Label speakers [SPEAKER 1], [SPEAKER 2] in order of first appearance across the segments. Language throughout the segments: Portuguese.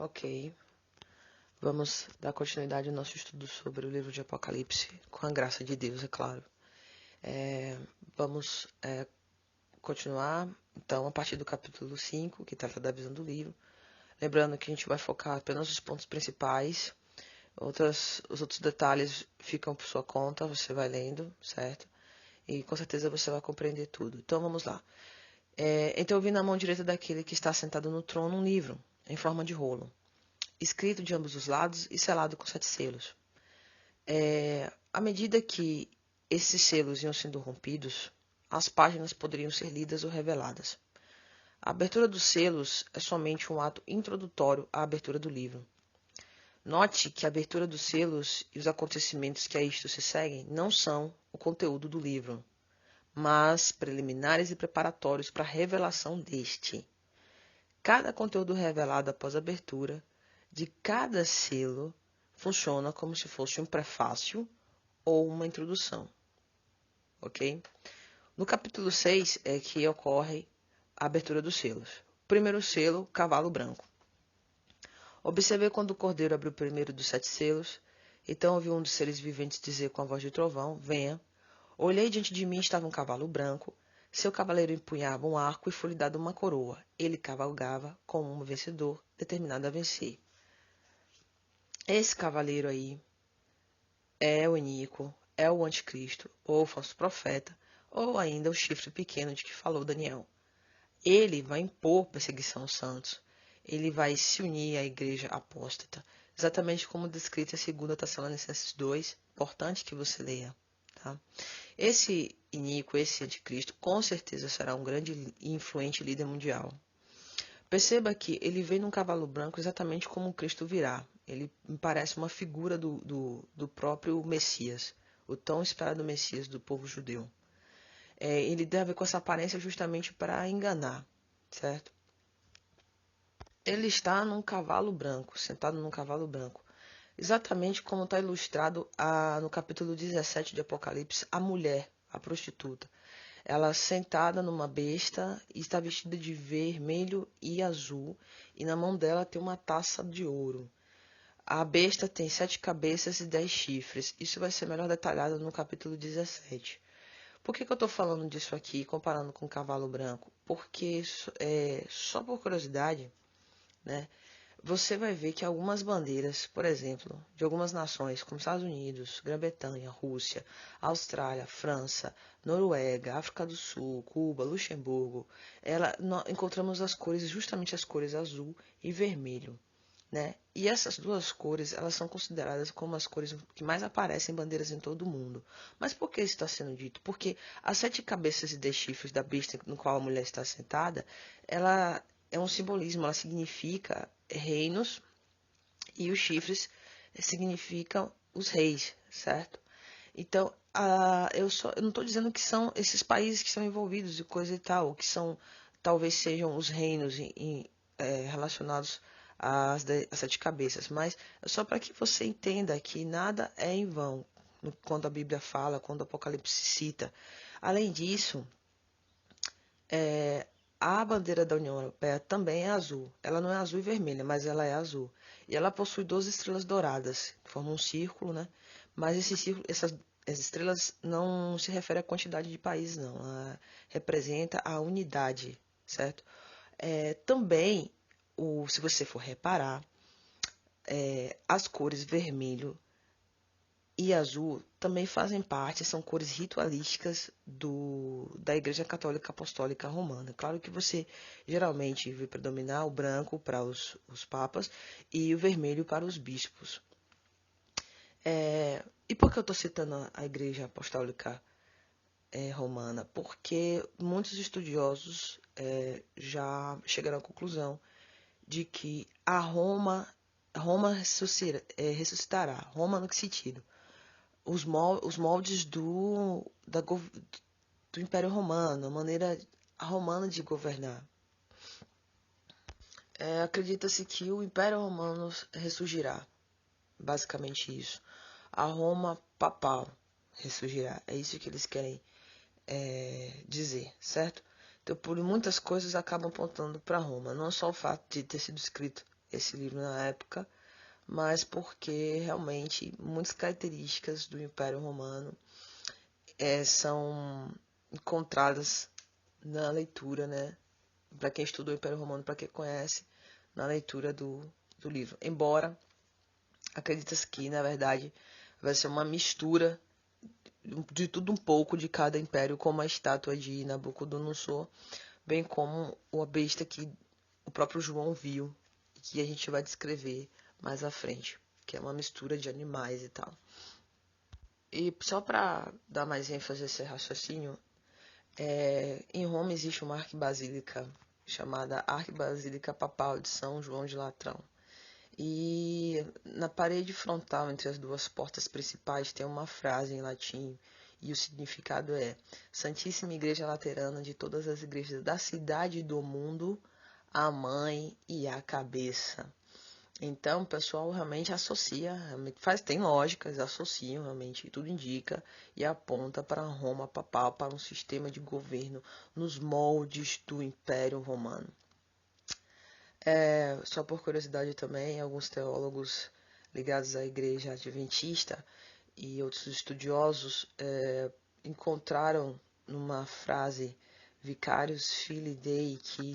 [SPEAKER 1] Ok, vamos dar continuidade ao nosso estudo sobre o livro de Apocalipse, com a graça de Deus, é claro. Vamos continuar, então, a partir do capítulo 5, que trata da visão do livro. Lembrando que a gente vai focar apenas nos pontos principais, os outros detalhes ficam por sua conta, você vai lendo, certo? E com certeza você vai compreender tudo. Então vamos lá. Então eu vi na mão direita daquele que está sentado no trono um livro, em forma de rolo, escrito de ambos os lados e selado com 7 selos. À medida que esses selos iam sendo rompidos, as páginas poderiam ser lidas ou reveladas. A abertura dos selos é somente um ato introdutório à abertura do livro. Note que a abertura dos selos e os acontecimentos que a isto se seguem não são o conteúdo do livro, mas preliminares e preparatórios para a revelação deste. Cada conteúdo revelado após a abertura de cada selo funciona como se fosse um prefácio ou uma introdução, ok? No capítulo 6 é que ocorre a abertura dos selos. Primeiro selo, cavalo branco. Observei quando o cordeiro abriu o primeiro dos 7 selos, então ouvi um dos seres viventes dizer com a voz de trovão, venha. Olhei, diante de mim estava um cavalo branco, seu cavaleiro empunhava um arco e foi-lhe dado uma coroa. Ele cavalgava como um vencedor, determinado a vencer. Esse cavaleiro aí é o Inico, é o anticristo, ou o falso profeta, ou ainda o chifre pequeno de que falou Daniel. Ele vai impor perseguição aos santos. Ele vai se unir à igreja apóstata, exatamente como descrito em 2 Tessalonicenses 2, importante que você leia. Tá? Esse Inico, esse anticristo, com certeza será um grande e influente líder mundial. Perceba que ele vem num cavalo branco exatamente como o Cristo virá. Ele me parece uma figura do próprio Messias, o tão esperado Messias do povo judeu. Ele deve ver com essa aparência justamente para enganar, certo? Ele está num cavalo branco, sentado num cavalo branco. Exatamente como está ilustrado no capítulo 17 de Apocalipse, a mulher, a prostituta. Ela sentada numa besta e está vestida de vermelho e azul, e na mão dela tem uma taça de ouro. A besta tem 7 cabeças e 10 chifres. Isso vai ser melhor detalhado no capítulo 17. Por que eu estou falando disso aqui, comparando com o cavalo branco? Porque, só por curiosidade, né, você vai ver que algumas bandeiras, por exemplo, de algumas nações, como Estados Unidos, Grã-Bretanha, Rússia, Austrália, França, Noruega, África do Sul, Cuba, Luxemburgo, nós encontramos as cores, justamente as cores azul e vermelho. Né? E essas duas cores, elas são consideradas como as cores que mais aparecem em bandeiras em todo o mundo. Mas por que isso está sendo dito? Porque as 7 cabeças e 10 chifres da besta no qual a mulher está sentada, ela é um simbolismo, ela significa reinos e os chifres significam os reis, certo? Então, eu não estou dizendo que são esses países que são envolvidos e coisa e tal, que talvez sejam os reinos relacionados às 7 cabeças, mas é só para que você entenda que nada é em vão quando a Bíblia fala, quando o Apocalipse cita. Além disso, a bandeira da União Europeia também é azul. Ela não é azul e vermelha, mas ela é azul. E ela possui 12 estrelas douradas, que formam um círculo, né? Mas esse círculo, essas estrelas não se referem à quantidade de países, não. Ela representa a unidade, certo? Também, se você for reparar, as cores vermelho e azul também fazem parte, são cores ritualísticas da Igreja Católica Apostólica Romana. Claro que você geralmente vê predominar o branco para os papas e o vermelho para os bispos. E por que eu estou citando a Igreja Apostólica Romana? Porque muitos estudiosos já chegaram à conclusão de que Roma ressuscitará. Roma no que sentido? Os moldes do Império Romano, a maneira romana de governar. Acredita-se que o Império Romano ressurgirá, basicamente isso. A Roma papal ressurgirá, é isso que eles querem dizer, certo? Então, por muitas coisas acabam apontando para Roma, não só o fato de ter sido escrito esse livro na época, mas porque realmente muitas características do Império Romano são encontradas na leitura, né? Para quem estuda o Império Romano, para quem conhece, na leitura do livro. Embora acredita-se que, na verdade, vai ser uma mistura de tudo um pouco de cada império, como a estátua de Nabucodonosor, bem como a besta que o próprio João viu e que a gente vai descrever mais à frente, que é uma mistura de animais e tal. E só para dar mais ênfase a esse raciocínio, em Roma existe uma arquibasílica chamada Arquibasílica Papal de São João de Latrão. E na parede frontal entre as duas portas principais tem uma frase em latim e o significado é: Santíssima Igreja Laterana de todas as igrejas da cidade e do mundo, a mãe e a cabeça. Então, o pessoal realmente associa, tem lógicas, associam realmente, tudo indica e aponta para Roma papal, para um sistema de governo nos moldes do Império Romano. Só por curiosidade também, alguns teólogos ligados à Igreja Adventista e outros estudiosos encontraram numa frase Vicarius Filii Dei, que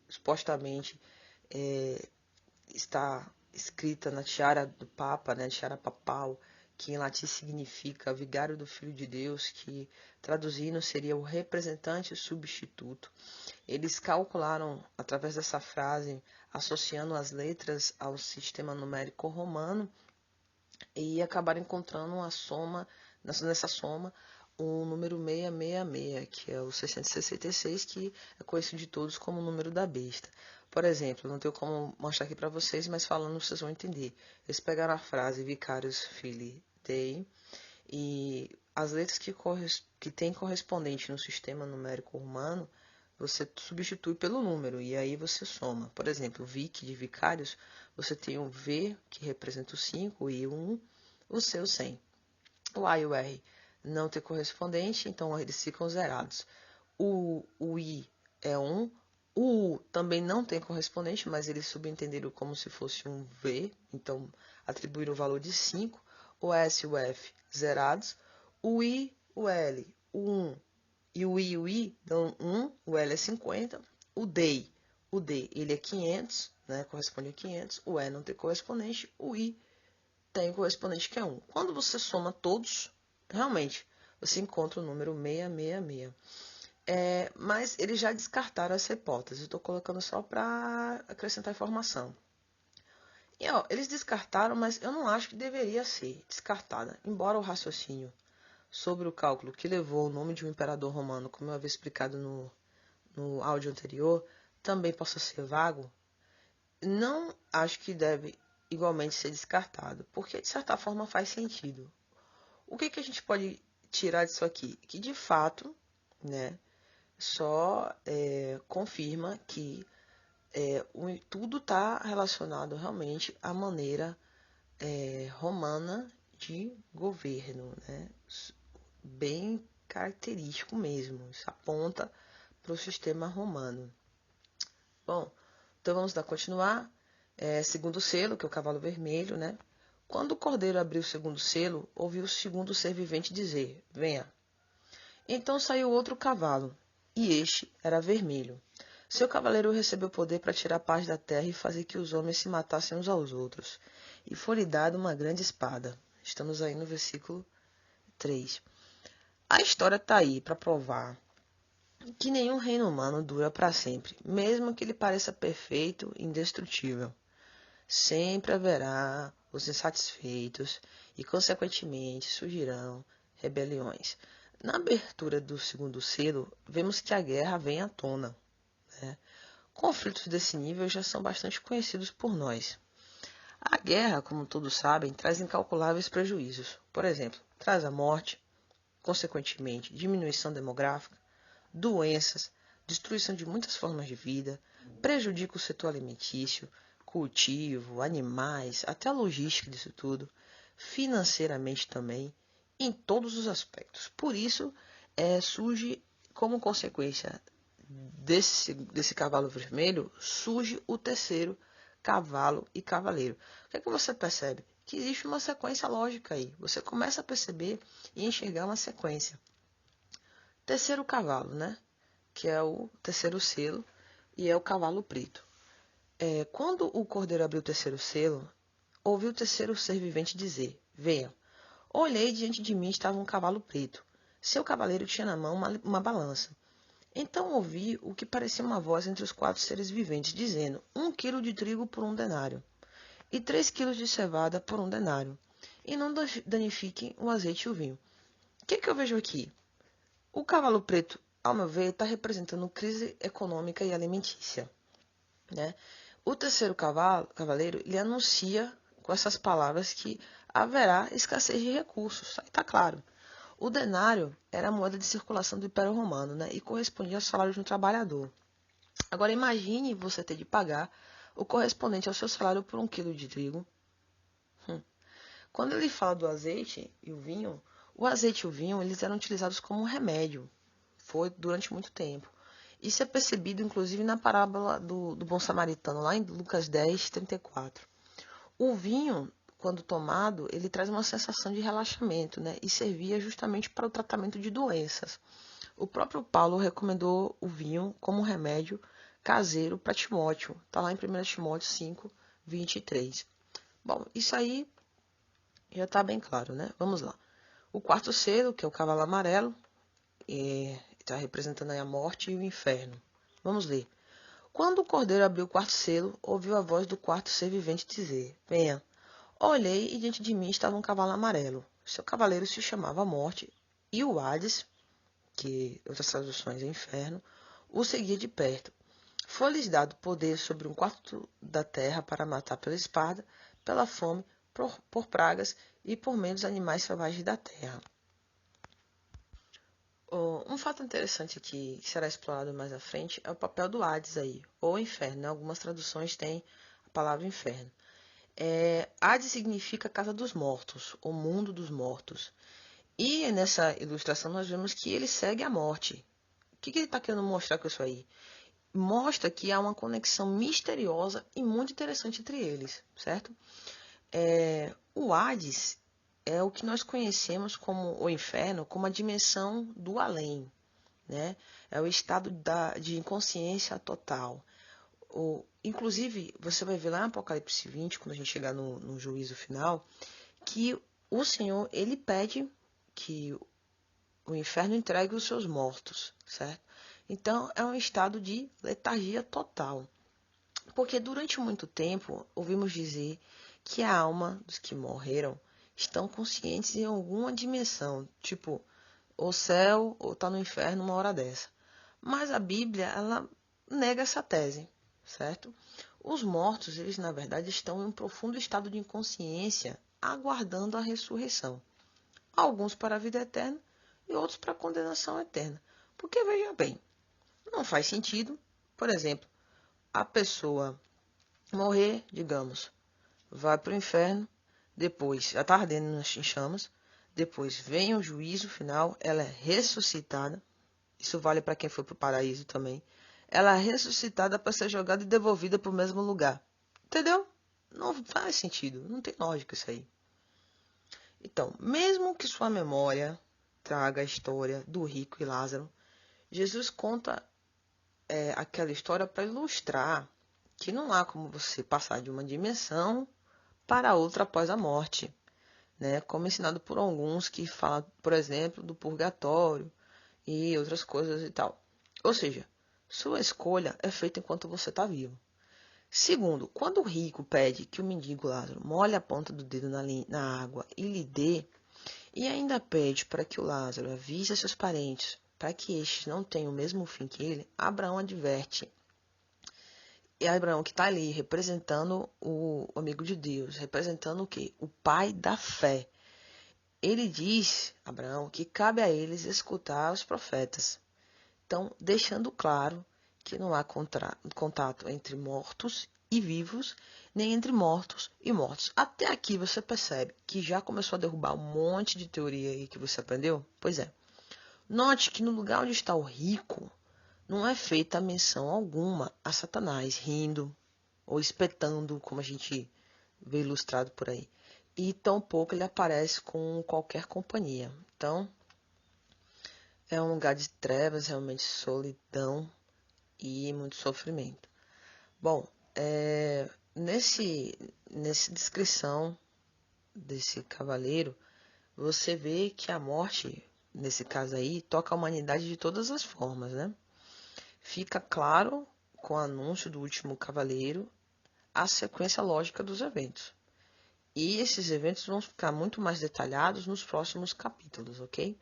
[SPEAKER 1] supostamente está escrita na tiara do Papa, né, tiara papal, que em latim significa vigário do Filho de Deus, que traduzindo seria o representante substituto. Eles calcularam, através dessa frase, associando as letras ao sistema numérico romano, e acabaram encontrando uma soma, nessa soma, o número 666, que é o 666, que é conhecido de todos como o número da besta. Por exemplo, não tenho como mostrar aqui para vocês, mas falando vocês vão entender. Eles pegaram a frase Vicarius Filii Dei e as letras que tem correspondente no sistema numérico romano, você substitui pelo número e aí você soma. Por exemplo, o Vic de Vicários, você tem o V, que representa o 5, e o 1, o seu 100. O A e o R não tem correspondente, então eles ficam zerados. O I é 1, o U também não tem correspondente, mas eles subentenderam como se fosse um V, então atribuíram o valor de 5. O S e o F zerados. O I, o L, o 1 e o I dão 1, o L é 50. O D, ele é 500, né, corresponde a 500. O E não tem correspondente, o I tem correspondente que é 1. Quando você soma todos, realmente, você encontra o número 666. Mas eles já descartaram essa hipótese. Estou colocando só para acrescentar informação. E, eles descartaram, mas eu não acho que deveria ser descartada. Embora o raciocínio sobre o cálculo que levou o nome de um imperador romano, como eu havia explicado no áudio anterior, também possa ser vago, não acho que deve igualmente ser descartado, porque de certa forma faz sentido. O que a gente pode tirar disso aqui? Que de fato, né, só confirma que tudo está relacionado realmente à maneira romana de governo, né? Bem característico mesmo, isso aponta para o sistema romano. Bom, então vamos lá continuar. Segundo selo, que é o cavalo vermelho, né? Quando o cordeiro abriu o segundo selo, ouviu o segundo ser vivente dizer: venha. Então saiu outro cavalo, e este era vermelho. Seu cavaleiro recebeu poder para tirar a paz da terra e fazer que os homens se matassem uns aos outros. E foi-lhe dada uma grande espada. Estamos aí no versículo 3. A história está aí para provar que nenhum reino humano dura para sempre, mesmo que ele pareça perfeito e indestrutível. Sempre haverá os insatisfeitos e, consequentemente, surgirão rebeliões. Na abertura do segundo selo, vemos que a guerra vem à tona, né? Conflitos desse nível já são bastante conhecidos por nós. A guerra, como todos sabem, traz incalculáveis prejuízos. Por exemplo, traz a morte, consequentemente, diminuição demográfica, doenças, destruição de muitas formas de vida, prejudica o setor alimentício, cultivo, animais, até a logística disso tudo, financeiramente também, em todos os aspectos. Por isso, surge, como consequência desse cavalo vermelho, surge o terceiro cavalo e cavaleiro. O que é que você percebe? Que existe uma sequência lógica aí. Você começa a perceber e enxergar uma sequência. Terceiro cavalo, né? Que é o terceiro selo e é o cavalo preto. Quando o cordeiro abriu o terceiro selo, ouviu o terceiro ser vivente dizer: venha. Olhei, diante de mim estava um cavalo preto. Seu cavaleiro tinha na mão uma balança. Então ouvi o que parecia uma voz entre os 4 seres viventes, dizendo: 1 quilo de trigo por 1 denário, e 3 quilos de cevada por 1 denário, e não danifiquem o azeite e o vinho. O que eu vejo aqui? O cavalo preto, ao meu ver, está representando crise econômica e alimentícia, né? O terceiro cavaleiro, ele anuncia com essas palavras que haverá escassez de recursos, isso aí está claro. O denário era a moeda de circulação do Império Romano, né, e correspondia ao salário de um trabalhador. Agora imagine você ter de pagar o correspondente ao seu salário por 1 quilo de trigo. Quando ele fala do azeite e o vinho, o azeite e o vinho eles eram utilizados como remédio. Foi durante muito tempo. Isso é percebido, inclusive, na parábola do bom samaritano, lá em Lucas 10, 34. O vinho, quando tomado, ele traz uma sensação de relaxamento, né? E servia justamente para o tratamento de doenças. O próprio Paulo recomendou o vinho como remédio caseiro para Timóteo. Está lá em 1 Timóteo 5, 23. Bom, isso aí já está bem claro, né? Vamos lá. O quarto selo, que é o cavalo amarelo, está representando aí a morte e o inferno. Vamos ler. Quando o cordeiro abriu o quarto selo, ouviu a voz do quarto ser vivente dizer: venha. Olhei e diante de mim estava um cavalo amarelo. Seu cavaleiro se chamava Morte, e o Hades, que outras traduções é inferno, o seguia de perto. Foi-lhes dado poder sobre 1/4 da terra para matar pela espada, pela fome, por pragas e por meio dos animais selvagens da terra. Um fato interessante que será explorado mais à frente é o papel do Hades aí, ou inferno, né? Algumas traduções têm a palavra inferno. Hades significa casa dos mortos, ou mundo dos mortos. E nessa ilustração nós vemos que ele segue a morte. O que ele está querendo mostrar com isso aí? Mostra que há uma conexão misteriosa e muito interessante entre eles, certo? O Hades é o que nós conhecemos como o inferno, como a dimensão do além, né? É o estado de inconsciência total. Inclusive, você vai ver lá no Apocalipse 20, quando a gente chegar no juízo final, que o Senhor, ele pede que o inferno entregue os seus mortos, certo? Então, é um estado de letargia total. Porque durante muito tempo, ouvimos dizer que a alma dos que morreram estão conscientes em alguma dimensão, tipo, o céu ou está no inferno uma hora dessa. Mas a Bíblia, ela nega essa tese, certo? Os mortos, eles na verdade estão em um profundo estado de inconsciência, aguardando a ressurreição. Alguns para a vida eterna e outros para a condenação eterna. Porque veja bem, não faz sentido, por exemplo, a pessoa morrer, digamos, vai para o inferno, depois já está ardendo em chamas, depois vem o juízo final, ela é ressuscitada, isso vale para quem foi para o paraíso também, ela é ressuscitada para ser jogada e devolvida para o mesmo lugar. Entendeu? Não faz sentido, não tem lógica isso aí. Então, mesmo que sua memória traga a história do rico e Lázaro, Jesus conta aquela história para ilustrar que não há como você passar de uma dimensão para outra após a morte, né? Como ensinado por alguns que falam, por exemplo, do purgatório e outras coisas e tal. Ou seja, sua escolha é feita enquanto você está vivo. Segundo, quando o rico pede que o mendigo Lázaro molhe a ponta do dedo na água e lhe dê, e ainda pede para que o Lázaro avise a seus parentes para que estes não tenham o mesmo fim que ele, Abraão adverte. E Abraão que está ali representando o amigo de Deus, representando o quê? O pai da fé. Ele diz, Abraão, que cabe a eles escutar os profetas. Então, deixando claro que não há contato entre mortos e vivos, nem entre mortos e mortos. Até aqui você percebe que já começou a derrubar um monte de teoria aí que você aprendeu? Pois é. Note que no lugar onde está o rico, não é feita menção alguma a Satanás rindo, ou espetando, como a gente vê ilustrado por aí. E tampouco ele aparece com qualquer companhia. Então, é um lugar de trevas, realmente solidão e muito sofrimento. Bom, nessa descrição desse cavaleiro, você vê que a morte, nesse caso aí, toca a humanidade de todas as formas, né? Fica claro, com o anúncio do último cavaleiro, a sequência lógica dos eventos. E esses eventos vão ficar muito mais detalhados nos próximos capítulos, ok?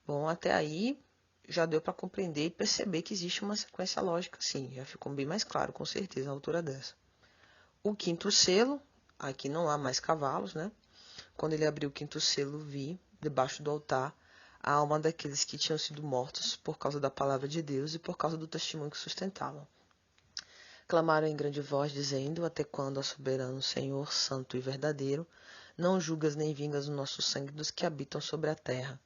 [SPEAKER 1] Bom, até aí já deu para compreender e perceber que existe uma sequência lógica, sim. Já ficou bem mais claro, com certeza, a altura dessa. O quinto selo, aqui não há mais cavalos, né? Quando ele abriu o quinto selo, vi, debaixo do altar, a alma daqueles que tinham sido mortos por causa da palavra de Deus e por causa do testemunho que sustentavam. Clamaram em grande voz, dizendo: Até quando, ó soberano Senhor, santo e verdadeiro, não julgas nem vingas o nosso sangue dos que habitam sobre a terra?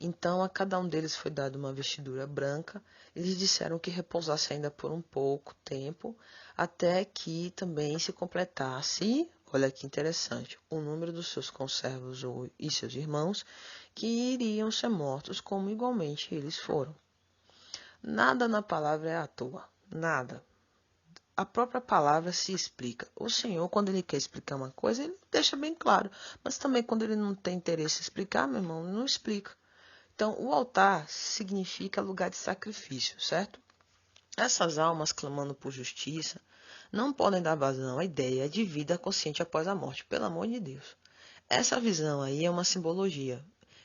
[SPEAKER 1] Então a cada um deles foi dada uma vestidura branca, e lhes disseram que repousasse ainda por um pouco tempo, até que também se completasse, olha que interessante, o número dos seus conservos e seus irmãos, que iriam ser mortos como igualmente eles foram. Nada na palavra é à toa, nada. A própria palavra se explica. O Senhor, quando Ele quer explicar uma coisa, Ele deixa bem claro. Mas também quando Ele não tem interesse em explicar, meu irmão, Ele não explica. Então, o altar significa lugar de sacrifício, certo? Essas almas clamando por justiça não podem dar vazão à ideia de vida consciente após a morte, pelo amor de Deus. Essa visão aí é uma simbologia,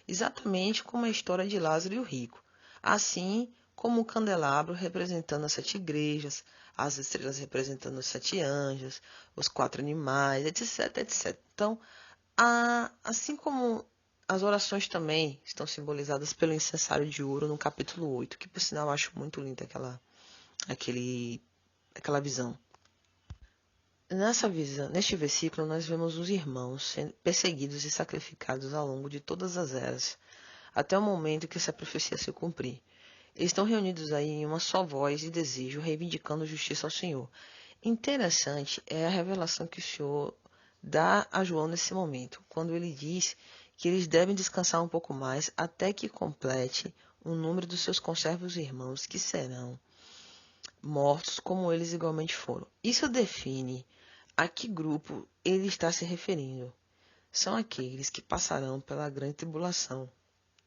[SPEAKER 1] exatamente como a história de Lázaro e o rico. Assim como o candelabro representando as 7 igrejas, as estrelas representando os 7 anjos, os 4 animais, etc, etc. Então, assim como as orações também estão simbolizadas pelo incensário de ouro no capítulo 8, que por sinal eu acho muito linda aquela visão. Nessa visão, neste versículo, nós vemos os irmãos sendo perseguidos e sacrificados ao longo de todas as eras, até o momento que essa profecia se cumprir. Eles estão reunidos aí em uma só voz e desejo, reivindicando justiça ao Senhor. Interessante é a revelação que o Senhor dá a João nesse momento, quando ele diz que eles devem descansar um pouco mais até que complete o número dos seus conservos irmãos, que serão mortos como eles igualmente foram. Isso define a que grupo ele está se referindo. São aqueles que passarão pela grande tribulação.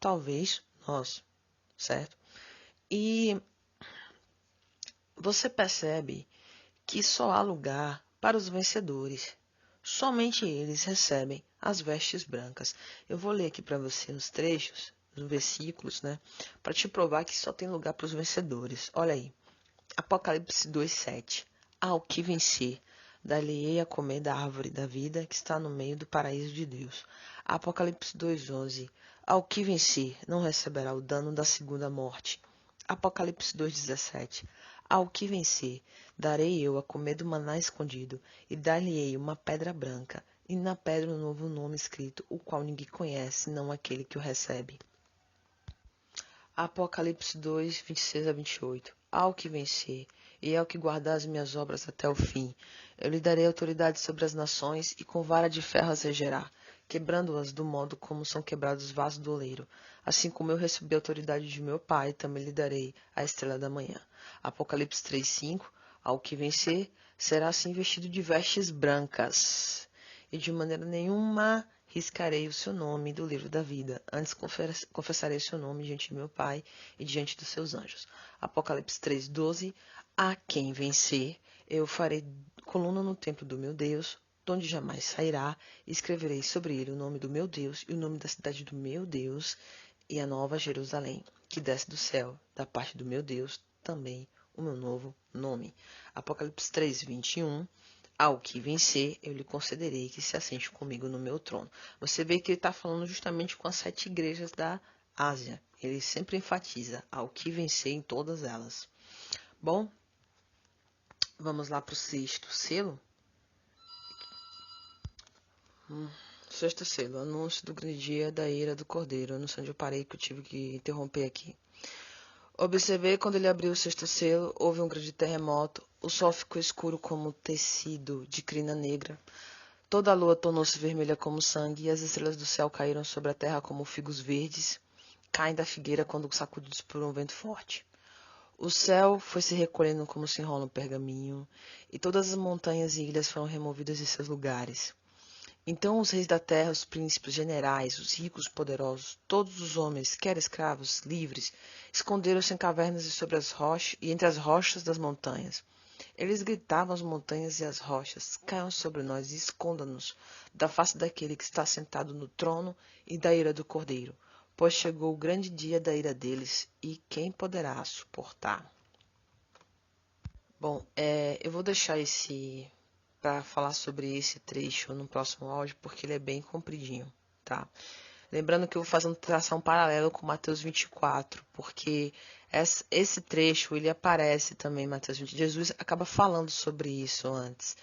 [SPEAKER 1] Talvez nós, certo? E você percebe que só há lugar para os vencedores. Somente eles recebem as vestes brancas. Eu vou ler aqui para você os trechos, os versículos, né? Para te provar que só tem lugar para os vencedores. Olha aí. Apocalipse 2:7. Ao que vencer, dar-lhe-ei a comer da árvore da vida que está no meio do paraíso de Deus. Apocalipse 2:11. Ao que vencer, não receberá o dano da segunda morte. Apocalipse 2:17. Ao que vencer, darei eu a comer do maná escondido, e dar-lhe-ei uma pedra branca, e na pedra um novo nome escrito, o qual ninguém conhece, não aquele que o recebe. Apocalipse 2:26-28. Ao que vencer, e ao que guardar as minhas obras até o fim, eu lhe darei autoridade sobre as nações, e com vara de ferro as regerá, quebrando-as do modo como são quebrados os vasos do oleiro. Assim como eu recebi a autoridade de meu Pai, também lhe darei a estrela da manhã. Apocalipse 3:5. Ao que vencer, será assim vestido de vestes brancas, e de maneira nenhuma riscarei o seu nome do livro da vida. Antes confessarei o seu nome diante de meu Pai e diante dos seus anjos. Apocalipse 3:12. A quem vencer, eu farei coluna no templo do meu Deus, de onde jamais sairá, e escreverei sobre ele o nome do meu Deus e o nome da cidade do meu Deus e a nova Jerusalém, que desce do céu, da parte do meu Deus, também o meu novo nome. Apocalipse 3:21. Ao que vencer, eu lhe concederei que se assente comigo no meu trono. Você vê que ele está falando justamente com as 7 igrejas da Ásia. Ele sempre enfatiza ao que vencer em todas elas. Bom, vamos lá para o sexto selo. Sexto selo, anúncio do grande dia da ira do Cordeiro. Eu não sei onde eu parei, que eu tive que interromper aqui. Observei quando ele abriu o sexto selo, houve um grande terremoto, o sol ficou escuro como tecido de crina negra, toda a lua tornou-se vermelha como sangue e as estrelas do céu caíram sobre a terra como figos verdes, caem da figueira quando sacudidos por um vento forte. O céu foi se recolhendo como se enrola um pergaminho, e todas as montanhas e ilhas foram removidas de seus lugares. Então os reis da terra, os príncipes, os generais, os ricos, os poderosos, todos os homens, quer escravos, livres, esconderam-se em cavernas e sobre as rochas e entre as rochas das montanhas. Eles gritavam às montanhas e às rochas: caiam sobre nós e esconda-nos da face daquele que está sentado no trono e da ira do Cordeiro, pois chegou o grande dia da ira deles, e quem poderá suportar? Bom, eu vou deixar esse para falar sobre esse trecho no próximo áudio, porque ele é bem compridinho, tá? Lembrando que eu vou fazer uma tração paralelo com Mateus 24, porque esse trecho, ele aparece também em Mateus 20. Jesus acaba falando sobre isso antes.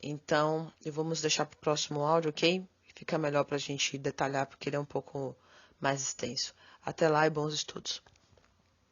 [SPEAKER 1] Então, vamos deixar para o próximo áudio, ok? Fica melhor para a gente detalhar, porque ele é um pouco mais extenso. Até lá e bons estudos.